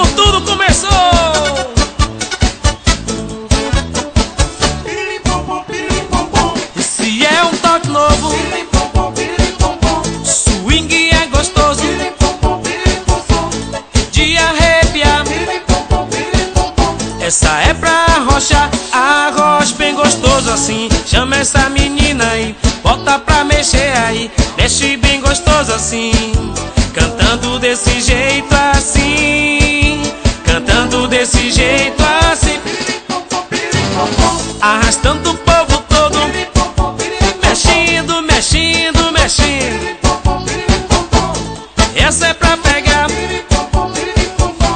como tudo começou. Se é um toque novo, swing é gostoso, de arrepiar. Essa é pra arrochar, arrocha bem gostoso assim. Chama essa menina aí, bota pra mexer aí, deixe bem gostoso assim. Cantando desse jeito assim, cantando desse jeito assim, arrastando o povo todo, mexendo, mexendo, mexendo. Essa é pra pegar,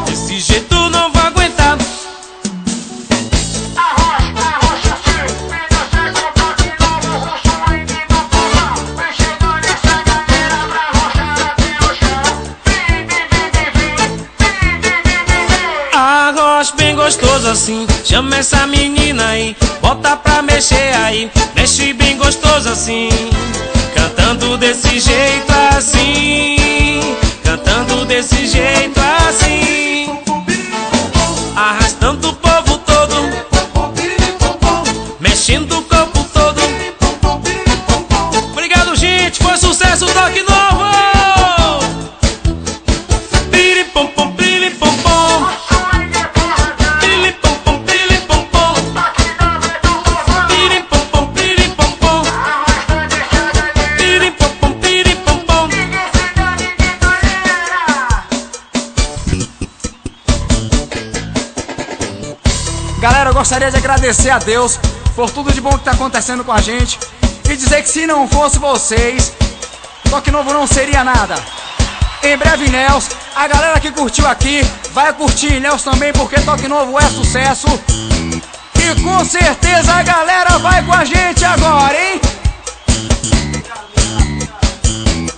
desse jeito não vou aguentar. Arrocha bem gostoso assim, chama essa menina aí, bota pra mexer aí, mexe bem gostoso assim. Cantando desse jeito assim, cantando desse jeito assim, arrastando o povo todo, mexendo o corpo todo. Obrigado, gente, foi sucesso, toque novo. Piripom-pom, piripom-pom, piripom-pom, piripom-pom, piripom-pom, piripom-pom, piripom-pom, piripom-pom. Galera, eu gostaria de agradecer a Deus por tudo de bom que está acontecendo com a gente e dizer que se não fosse vocês, Toque Novo não seria nada. Em breve, Ilhéus, a galera que curtiu aqui vai curtir Ilhéus também, porque Toque Novo é sucesso. E com certeza a galera vai com a gente agora, hein?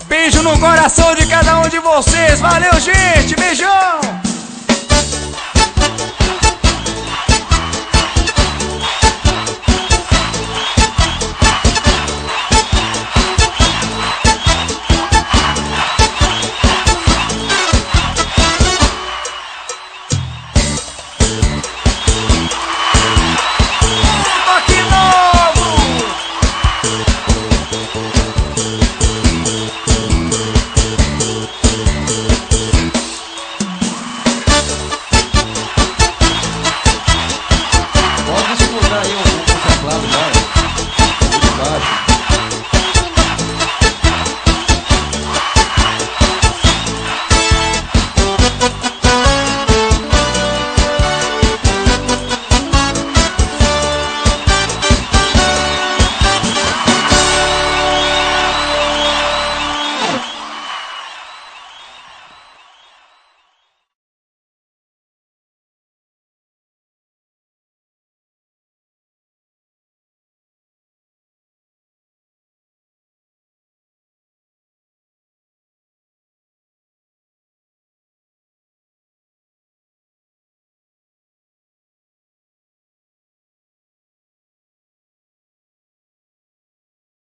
Beijo no coração de cada um de vocês. Valeu, gente. Beijão.